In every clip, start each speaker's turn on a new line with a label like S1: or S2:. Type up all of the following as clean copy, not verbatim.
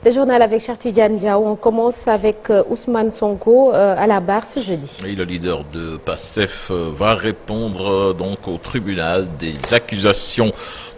S1: Le journal avec Cheikh Tidiane Diaw. On commence avec Ousmane Sonko à la barre ce jeudi.
S2: Et le leader de PASTEF va répondre donc au tribunal des accusations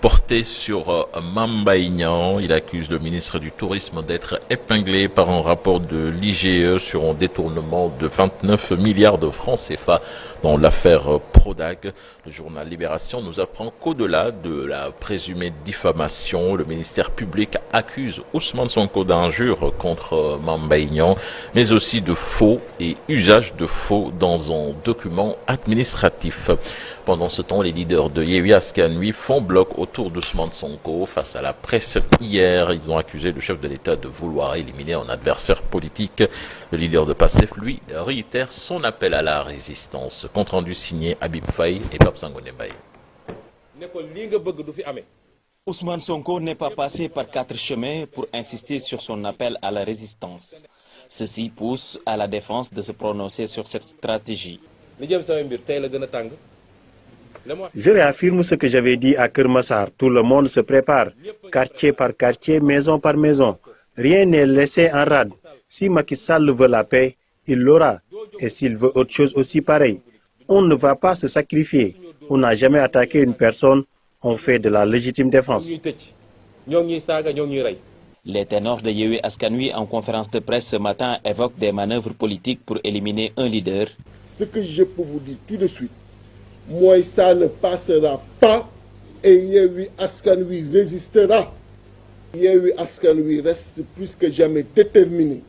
S2: portées sur Mame Mbaye Niang. Il accuse le ministre du Tourisme d'être épinglé par un rapport de l'IGE sur un détournement de 29 milliards de francs CFA dans l'affaire Prodac. Le journal Libération nous apprend qu'au-delà de la présumée diffamation, le ministère public accuse Ousmane Sonko d'injures contre Mame Mbaye Niang, mais aussi de faux et usage de faux dans un document administratif. Pendant ce temps, les leaders de Yewwi Askan Wi font bloc autour d'Ousmane Sonko. Face à la presse hier, ils ont accusé le chef de l'État de vouloir éliminer un adversaire politique. Le leader de PASTEF, lui, réitère son appel à la résistance. Compte rendu signé Habib Faye et Pape Sangoné Mbaye.
S3: Ousmane Sonko n'est pas passé par 4 chemins pour insister sur son appel à la résistance. Ceci pousse à la défense de se prononcer sur cette stratégie.
S4: Je réaffirme ce que j'avais dit à Keur Massar. Tout le monde se prépare, quartier par quartier, maison par maison. Rien n'est laissé en rade. Si Macky Sall veut la paix, il l'aura. Et s'il veut autre chose aussi pareil. On ne va pas se sacrifier. On n'a jamais attaqué une personne. On fait de la légitime défense.
S3: Les ténors de Yewwi Askan Wi en conférence de presse ce matin évoquent des manœuvres politiques pour éliminer un leader.
S5: Ce que je peux vous dire tout de suite, moi ça ne passera pas et Yewwi Askan Wi résistera. Yewwi Askan Wi reste plus que jamais déterminé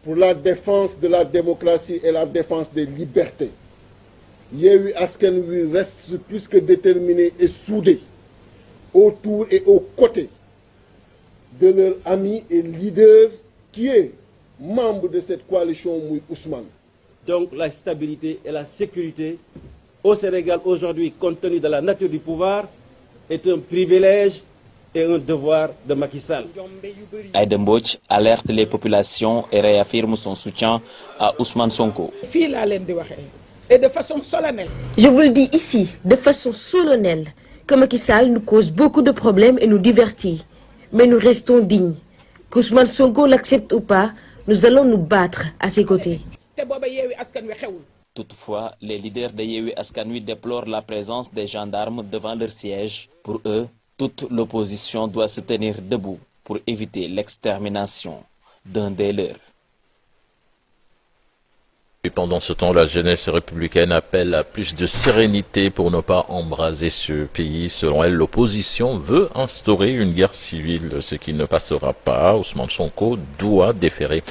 S5: pour la défense de la démocratie et la défense des libertés. Yewwi Askan Wi reste plus que déterminé et soudé autour et aux côtés de leur ami et leader qui est membre de cette coalition Mouy Ousmane.
S6: Donc la stabilité et la sécurité au Sénégal aujourd'hui, compte tenu de la nature du pouvoir, est un privilège et un devoir de Macky Sall.
S3: Aïda Mbodj alerte les populations et réaffirme son soutien à Ousmane Sonko.
S7: Et de façon solennelle.
S8: Je vous le dis ici, de façon solennelle, que Macky Sall nous cause beaucoup de problèmes et nous divertit. Mais nous restons dignes. Qu'Ousmane Sonko l'accepte ou pas, nous allons nous battre à ses côtés.
S3: Toutefois, les leaders de Yewwi Askan Wi déplorent la présence des gendarmes devant leur siège. Pour eux, toute l'opposition doit se tenir debout pour éviter l'extermination d'un des leurs.
S2: Et pendant ce temps, la jeunesse républicaine appelle à plus de sérénité pour ne pas embraser ce pays. Selon elle, l'opposition veut instaurer une guerre civile, ce qui ne passera pas. Ousmane Sonko doit déférer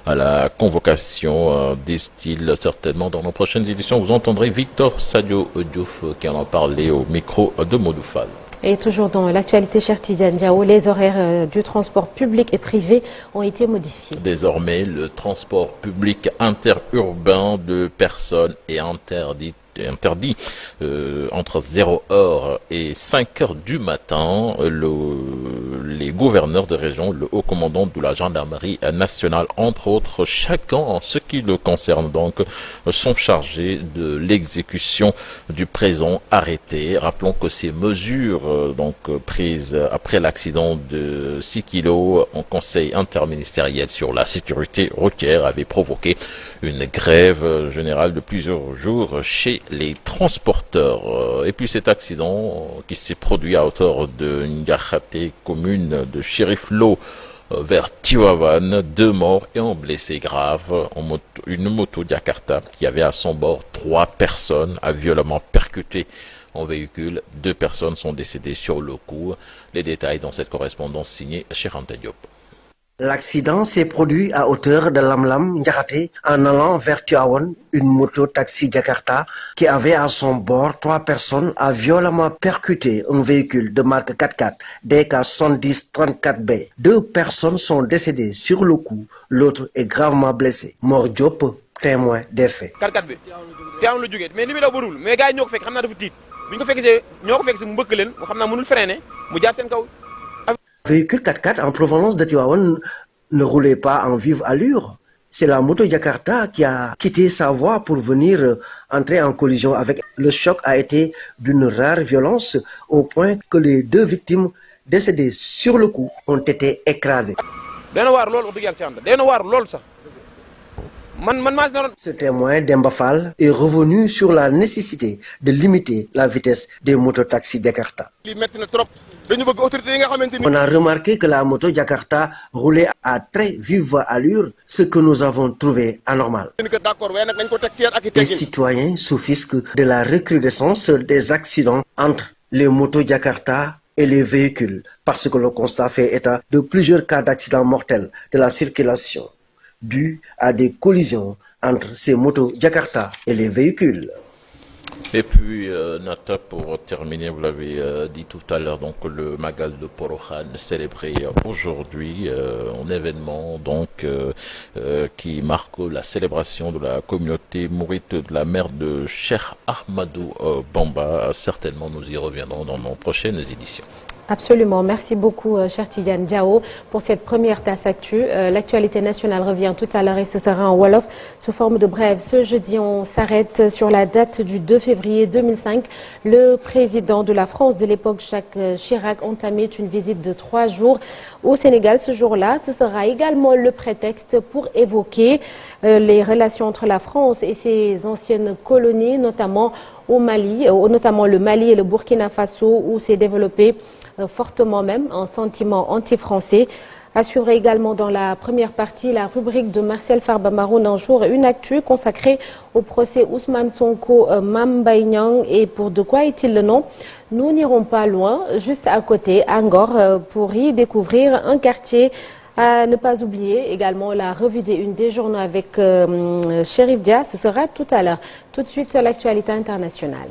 S2: à la convocation, disent-ils certainement. Dans nos prochaines éditions, vous entendrez Victor Sadio Diouf qui en a parlé au micro de Modou Fall.
S1: Et toujours dans l'actualité, Cheikh Tidiane Diaw, les horaires du transport public et privé ont été modifiés.
S2: Désormais, le transport public interurbain de personnes est interdit entre 0h et 5h du matin. Les gouverneurs de région, le haut commandant de la gendarmerie nationale, entre autres, chacun en ce qui le concerne donc, sont chargés de l'exécution du présent arrêté. Rappelons que ces mesures prises après l'accident de 6 kilos en conseil interministériel sur la sécurité routière avaient provoqué une grève générale de plusieurs jours chez les transporteurs. Et puis cet accident qui s'est produit à hauteur de Ndiakhate, commune de Chérif Lo, vers Tivaouane, 2 morts et un blessé grave. Une moto Jakarta qui avait à son bord 3 personnes a violemment percuté un véhicule. 2 personnes sont décédées sur le coup. Les détails dans cette correspondance signée Cheikh Anta Diop.
S9: L'accident s'est produit à hauteur de Lamlam Ndiakhate en allant vers Tivaouane. Une moto taxi Jakarta qui avait à son bord 3 personnes a violemment percuté un véhicule de marque 4x4 DK 7034B. 2 personnes sont décédées sur le coup, l'autre est gravement blessé. Mor Diop, témoin des faits.
S10: 4x4 bi Tivaouane la jógee mais li muy daw barul mais gars yi ñoo ko fekk xam naa dafa tiit bi ñu ko fekk ñoo ko fekk si mu mbëkk leen xam naa mënul freiner mu jaar seen kaw.
S9: Véhicule 4x4 en provenance de Tivaouane ne roulait pas en vive allure. C'est la moto Jakarta qui a quitté sa voie pour venir entrer en collision avec. Le choc a été d'une rare violence au point que les 2 victimes décédés sur le coup ont été écrasés. Ce témoin d'Embafal est revenu sur la nécessité de limiter la vitesse des mototaxis Jakarta. On a remarqué que la moto Jakarta roulait à très vive allure, ce que nous avons trouvé anormal. Les citoyens s'offusquent de la recrudescence des accidents entre les motos Jakarta et les véhicules, parce que le constat fait état de plusieurs cas d'accidents mortels de la circulation, dus à des collisions entre ces motos Jakarta et les véhicules.
S2: Et puis, Nata, pour terminer, vous l'avez dit tout à l'heure, donc le Magal de Porokhane célébré aujourd'hui, un événement donc qui marque la célébration de la communauté mourite de la mère de Cheikh Ahmadou Bamba. Certainement, nous y reviendrons dans nos prochaines éditions.
S1: Absolument. Merci beaucoup, cher Tidiane Diao, pour cette première tasse actu. L'actualité nationale revient tout à l'heure et ce sera en Wolof sous forme de brève. Ce jeudi, on s'arrête sur la date du 2 février 2005. Le président de la France de l'époque, Jacques Chirac, entamait une visite de 3 jours au Sénégal. Ce jour-là, ce sera également le prétexte pour évoquer les relations entre la France et ses anciennes colonies, notamment au Mali, notamment le Mali et le Burkina Faso, où s'est développé fortement même un sentiment anti-français. Assuré également dans la première partie la rubrique de Marcel Farba Maroun, un jour une actu consacrée au procès Ousmane Sonko Mame Mbaye Niang. Et pour de quoi est-il le nom? Nous n'irons pas loin, juste à côté, à Ngor, pour y découvrir un quartier à ne pas oublier. Également la revue des unes des journaux avec Chérif Dia, ce sera tout à l'heure. Tout de suite sur l'actualité internationale.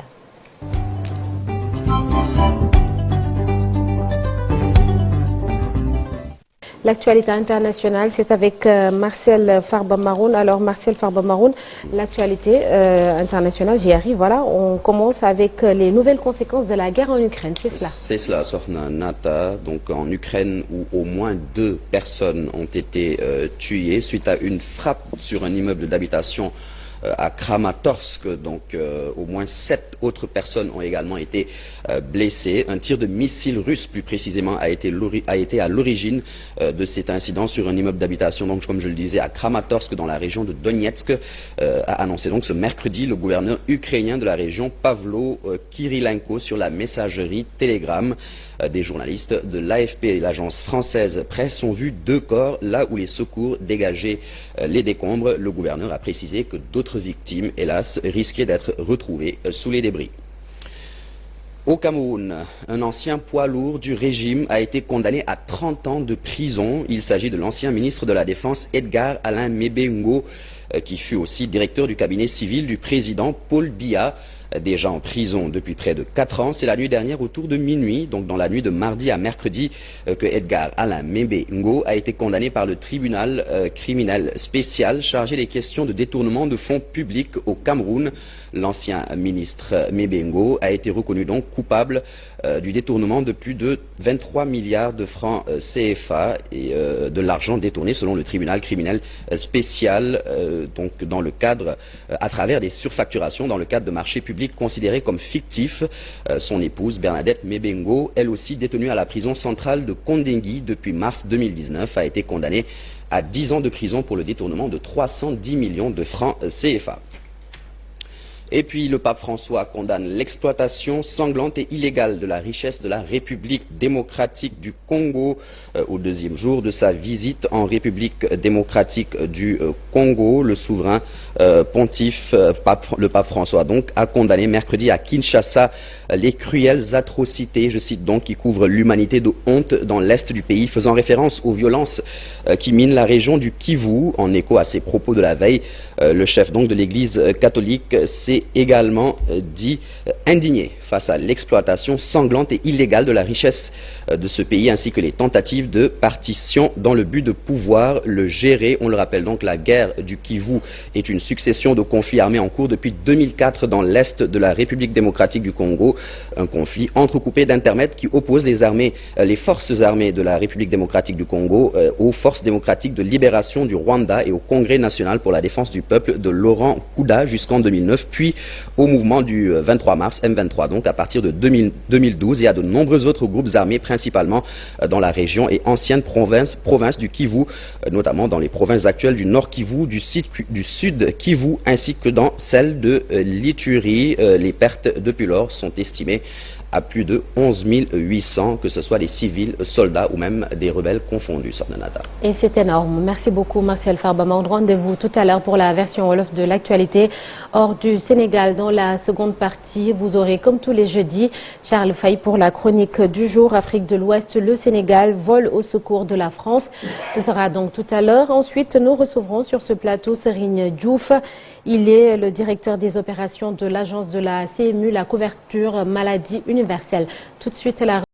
S1: L'actualité internationale, c'est avec Marcel Farba Maroun. Alors Marcel Farba Maroun, l'actualité internationale, j'y arrive. Voilà, on commence avec les nouvelles conséquences de la guerre en Ukraine, c'est cela?
S11: C'est cela, Sokhna Nata. Donc en Ukraine, où au moins 2 personnes ont été tuées suite à une frappe sur un immeuble d'habitation à Kramatorsk, donc au moins 7 autres personnes ont également été blessées. Un tir de missile russe, plus précisément, a été à l'origine de cet incident sur un immeuble d'habitation, donc comme je le disais, à Kramatorsk, dans la région de Donetsk, a annoncé donc ce mercredi le gouverneur ukrainien de la région, Pavlo Kirilenko, sur la messagerie Telegram. Des journalistes de l'AFP et l'agence française Presse ont vu 2 corps là où les secours dégageaient les décombres. Le gouverneur a précisé que d'autres victimes, hélas, risquaient d'être retrouvées sous les débris. Au Cameroun, un ancien poids lourd du régime a été condamné à 30 ans de prison. Il s'agit de l'ancien ministre de la Défense Edgar Alain Mbengo, qui fut aussi directeur du cabinet civil du président Paul Biya. Déjà en prison depuis près de 4 ans. C'est la nuit dernière autour de minuit, donc dans la nuit de mardi à mercredi, que Edgar Alain Mbengo a été condamné par le tribunal criminel spécial chargé des questions de détournement de fonds publics au Cameroun. L'ancien ministre Mbengo a été reconnu donc coupable du détournement de plus de 23 milliards de francs CFA et de l'argent détourné selon le tribunal criminel spécial, donc dans le cadre, à travers des surfacturations dans le cadre de marchés publics considérés comme fictifs. Son épouse Bernadette Mbengo, elle aussi détenue à la prison centrale de Kondengui depuis mars 2019, a été condamnée à 10 ans de prison pour le détournement de 310 millions de francs CFA. Et puis le pape François condamne l'exploitation sanglante et illégale de la richesse de la République démocratique du Congo au 2e jour de sa visite en République démocratique du Congo. Le souverain pontife, le pape François donc, a condamné mercredi à Kinshasa les cruelles atrocités, je cite donc, qui couvrent l'humanité de honte dans l'est du pays, faisant référence aux violences qui minent la région du Kivu. En écho à ses propos de la veille, le chef donc de l'Église catholique s'est également dit indigné face à l'exploitation sanglante et illégale de la richesse de ce pays, ainsi que les tentatives de partition dans le but de pouvoir le gérer. On le rappelle donc, la guerre du Kivu est une succession de conflits armés en cours depuis 2004 dans l'est de la République démocratique du Congo. Un conflit entrecoupé d'intermèdes qui oppose les forces armées de la République démocratique du Congo aux forces démocratiques de libération du Rwanda et au Congrès national pour la défense du peuple de Laurent Kouda jusqu'en 2009, puis depuis au mouvement du 23 mars, M23, donc à partir de 2012, et à de nombreux autres groupes armés, principalement dans la région et ancienne province du Kivu, notamment dans les provinces actuelles du Nord Kivu, du Sud Kivu, ainsi que dans celle de l'Ituri. Les pertes depuis lors sont estimées à plus de 11 800, que ce soit des civils, soldats ou même des rebelles confondus, Sornanata.
S1: Et c'est énorme. Merci beaucoup, Martial Farbaman. Rendez-vous tout à l'heure pour la version Wolof de l'actualité. Hors du Sénégal, dans la seconde partie, vous aurez, comme tous les jeudis, Charles Faye pour la chronique du jour. Afrique de l'Ouest, le Sénégal vole au secours de la France. Ce sera donc tout à l'heure. Ensuite, nous recevrons sur ce plateau Serigne Diouf. Il est le directeur des opérations de l'agence de la CMU, la couverture maladie universelle. Tout de suite, la